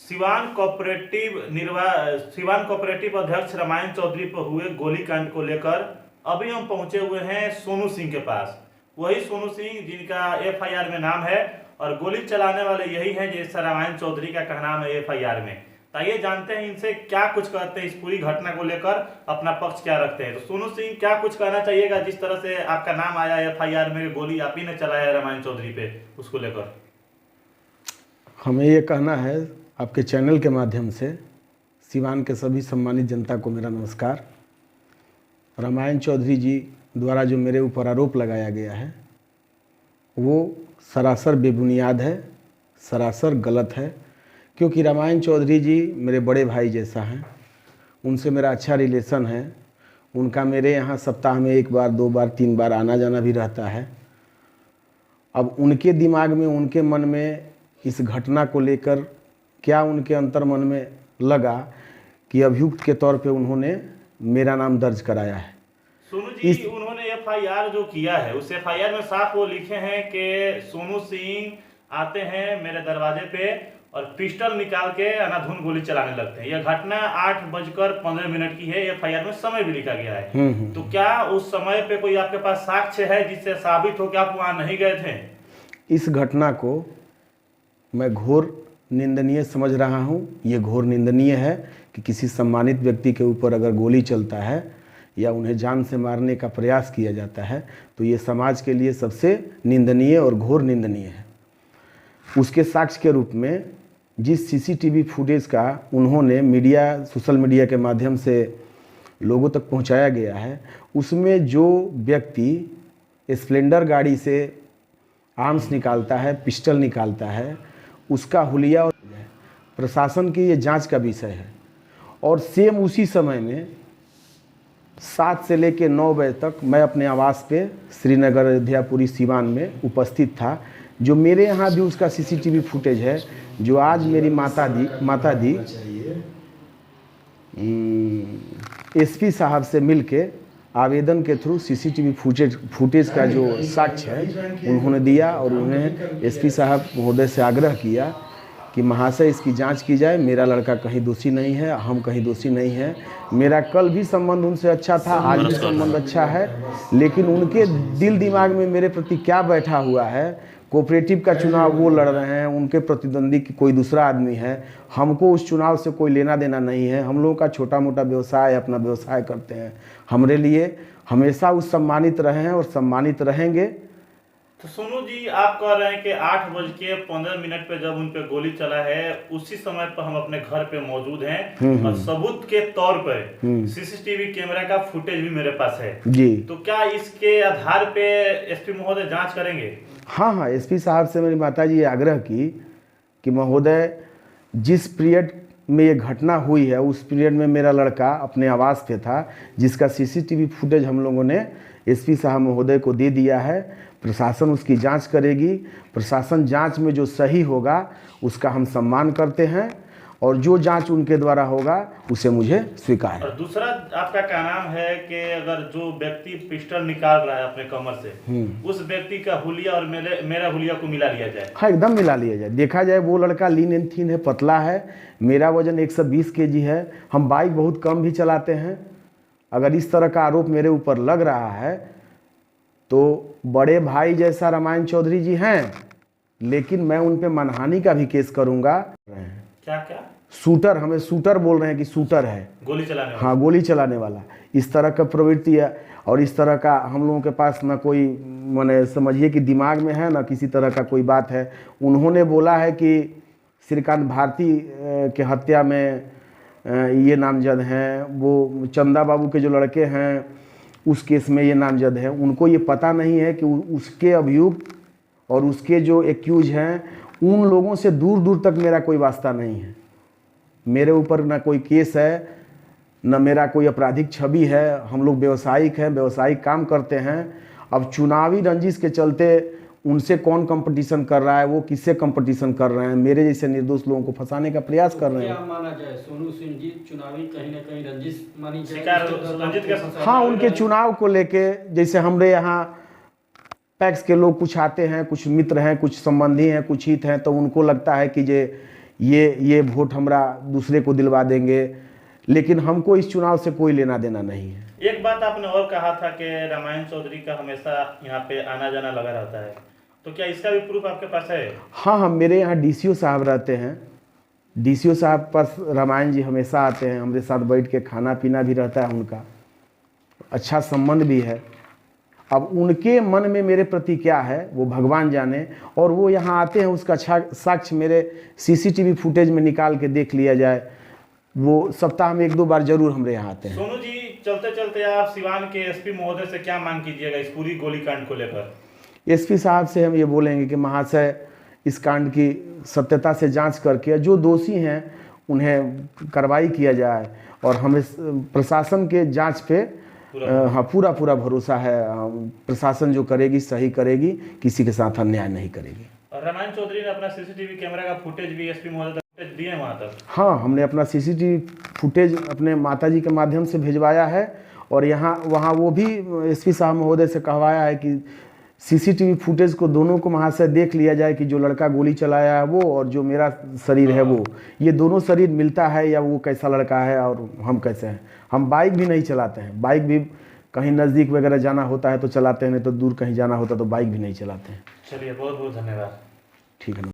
Siwan cooperative अध्यक्ष रामायण चौधरी पर हुए गोलीकांड को लेकर अभी हम पहुंचे हुए हैं सोनू सिंह के पास। वही सोनू सिंह जिनका एफआईआर में नाम है और गोली चलाने वाले यही हैं जैसा रामायण चौधरी का कहना है एफआईआर में। आइए जानते हैं इनसे क्या कुछ कहते हैं, इस पूरी घटना को लेकर अपना पक्ष क्या रखते हैं। तो सोनू सिंह, क्या कुछ कहना चाहिएगा जिस तरह से आपका नाम आया एफआईआर में, गोली आप ही ने चलाया है रामायण चौधरी पे, उसको लेकर? हमें ये कहना है आपके चैनल के माध्यम से, सिवान के सभी सम्मानित जनता को मेरा नमस्कार। रामायण चौधरी जी द्वारा जो मेरे ऊपर आरोप लगाया गया है वो सरासर बेबुनियाद है, सरासर गलत है। क्योंकि रामायण चौधरी जी मेरे बड़े भाई जैसा हैं, उनसे मेरा अच्छा रिलेशन है। उनका मेरे यहाँ सप्ताह में 1 बार 2 बार 3 बार आना जाना भी रहता है। अब उनके दिमाग में, उनके मन में इस घटना को लेकर क्या उनके अंतर मन में लगा कि अभियुक्त के तौर पे उन्होंने मेरा नाम दर्ज कराया है। सोनू जी, उन्होंने एफआईआर जो किया है उस एफआईआर में साफ वो लिखे हैं कि सोनू सिंह आते हैं मेरे दरवाजे पे और पिस्टल निकाल के अनाधुन गोली चलाने लगते हैं। यह घटना 8:15 की है। एफआईआर में समय भी लिखा गया है। तो क्या उस समय पे कोई आपके पास साक्ष्य है जिससे साबित हो कि आप वहां नहीं गए थे? इस घटना को मैं घोर निंदनीय समझ रहा हूँ। ये घोर निंदनीय है कि किसी सम्मानित व्यक्ति के ऊपर अगर गोली चलता है या उन्हें जान से मारने का प्रयास किया जाता है तो ये समाज के लिए सबसे निंदनीय और घोर निंदनीय है। उसके साक्ष्य के रूप में जिस सीसीटीवी फुटेज का उन्होंने सोशल मीडिया के माध्यम से लोगों तक पहुंचाया गया है, उसमें जो व्यक्ति स्प्लेंडर गाड़ी से आर्म्स निकालता है, पिस्टल निकालता है, उसका हुलिया और प्रशासन की ये जांच का विषय है। और सेम उसी समय में 7 से लेकर 9 बजे तक मैं अपने आवास पे श्रीनगर अयोध्यापुरी सिवान में उपस्थित था। जो मेरे यहाँ भी उसका सीसीटीवी फुटेज है, जो आज मेरी माता दी एसपी साहब से मिलके आवेदन के थ्रू सीसीटीवी फुटेज का जो साक्ष्य है उन्होंने दिया और उन्हें एसपी साहब महोदय से आग्रह किया कि महाशय इसकी जांच की जाए। मेरा लड़का कहीं दोषी नहीं है, हम कहीं दोषी नहीं है। मेरा कल भी संबंध उनसे अच्छा था, आज भी संबंध अच्छा है, लेकिन उनके दिल दिमाग में मेरे प्रति क्या बैठा हुआ है। कोऑपरेटिव का चुनाव वो लड़ रहे हैं, उनके प्रतिद्वंदी कोई दूसरा आदमी है। हमको उस चुनाव से कोई लेना देना नहीं है। हम लोगों का छोटा मोटा व्यवसाय, अपना व्यवसाय करते हैं। हमारे लिए हमेशा उस सम्मानित रहे हैं और सम्मानित रहेंगे। तो सोनू जी, आप कह रहे हैं कि 8:15 पे जब उन पे गोली चला है उसी समय पर हम अपने घर पे मौजूद हैं और सबूत के तौर पर सीसीटीवी कैमरा का फुटेज भी मेरे पास है जी। तो क्या इसके आधार पे एसपी महोदय जांच करेंगे? हाँ, एसपी साहब से मेरी माताजी ये आग्रह की कि महोदय, जिस पीरियड में ये घटना हुई है उस पीरियड में मेरा लड़का अपने आवास पे था, जिसका सीसीटीवी फुटेज हम लोगों ने एसपी साहब महोदय को दे दिया है। प्रशासन उसकी जांच करेगी। प्रशासन जांच में जो सही होगा उसका हम सम्मान करते हैं और जो जांच उनके द्वारा होगा उसे मुझे स्वीकार है। और दूसरा आपका क्या नाम है कि अगर जो व्यक्ति पिस्टल निकाल रहा है अपने कमर से, उस व्यक्ति का हुलिया और मेरा हुलिया को मिला लिया जाए? हाँ, एकदम मिला लिया जाए। देखा जाए वो लड़का लीन एंड थीन है, पतला है। मेरा वजन 120 kg है। हम बाइक बहुत कम भी चलाते हैं। अगर इस तरह का आरोप मेरे ऊपर लग रहा है तो बड़े भाई जैसा रामायण चौधरी जी हैं, लेकिन मैं उन पे मानहानि का भी केस करूंगा। क्या? शूटर, हमें शूटर बोल रहे हैं कि शूटर है, गोली चलाने वाला। हाँ, गोली चलाने वाला। इस तरह का प्रवृत्ति है और इस तरह का हम लोगों के पास ना कोई, माने समझिए कि दिमाग में है ना किसी तरह का कोई बात है। उन्होंने बोला है कि श्रीकांत भारती के हत्या में ये नामजद हैं, वो चंदा बाबू के जो लड़के हैं उस केस में ये नामजद है। उनको ये पता नहीं है कि उसके अभियुक्त और उसके जो एक्यूज हैं उन लोगों से दूर दूर तक मेरा कोई वास्ता नहीं है। मेरे ऊपर ना कोई केस है, न मेरा कोई आपराधिक छवि है। हम लोग व्यवसायिक हैं, व्यवसायिक काम करते हैं। अब चुनावी रंजिश के चलते उनसे कौन कंपटीशन कर रहा है, वो किससे कंपटीशन कर रहे हैं, मेरे जैसे निर्दोष लोगों को फंसाने का प्रयास कर रहे हैं। क्या माना जाए सोनू सिंह जी चुनावी कहीं ना कहीं रंजिश मानी जाए? हाँ, उनके चुनाव को लेके, जैसे हमारे यहाँ पैक्स के लोग कुछ आते हैं, कुछ मित्र हैं, कुछ संबंधी हैं, कुछ हित हैं, तो उनको लगता है कि ये वोट हमरा दूसरे को दिलवा देंगे, लेकिन हमको इस चुनाव से कोई लेना देना नहीं है। एक बात आपने और कहा था कि रामायण चौधरी का हमेशा यहाँ पे आना जाना लगा रहता है, तो क्या इसका भी प्रूफ आपके पास है? हाँ हाँ, मेरे यहाँ डीसीओ साहब रहते हैं, डीसीओ साहब पास रामायण जी हमेशा आते हैं, हमारे साथ बैठ के खाना पीना भी रहता है, उनका अच्छा संबंध भी है। अब उनके मन में मेरे प्रति क्या है वो भगवान जाने, और वो यहाँ आते हैं उसका साक्ष्य मेरे सीसीटीवी फुटेज में निकाल के देख लिया जाए। वो सप्ताह में 1-2 बार जरूर हमारे यहाँ आते हैं। सोनू जी, चलते चलते आप सिवान के एसपी महोदय से क्या मांग कीजिएगा इस पूरी गोलीकांड को लेकर? एसपी साहब से हम ये बोलेंगे कि महाशय, इस कांड की सत्यता से जांच करके जो दोषी हैं उन्हें कार्रवाई किया जाए, और हमें प्रशासन के जांच पे हाँ पूरा भरोसा है। प्रशासन जो करेगी सही करेगी, किसी के साथ अन्याय नहीं करेगी। और रामायण चौधरी ने अपना सीसीटीवी कैमरा का फुटेज भी एसपी महोदय तक दिए वहाँ तक? हाँ, हमने अपना सीसीटीवी फुटेज अपने माताजी के माध्यम से भिजवाया है, और वहाँ वो भी एसपी साहब महोदय से कहवाया है कि सीसीटीवी फुटेज को दोनों को वहाँ से देख लिया जाए कि जो लड़का गोली चलाया है वो और जो मेरा शरीर है वो, ये दोनों शरीर मिलता है या वो कैसा लड़का है और हम कैसे हैं। हम बाइक भी नहीं चलाते हैं, बाइक भी कहीं नज़दीक वगैरह जाना होता है तो चलाते हैं, नहीं तो दूर कहीं जाना होता तो बाइक भी नहीं चलाते हैं। चलिए, बहुत बहुत धन्यवाद। ठीक है।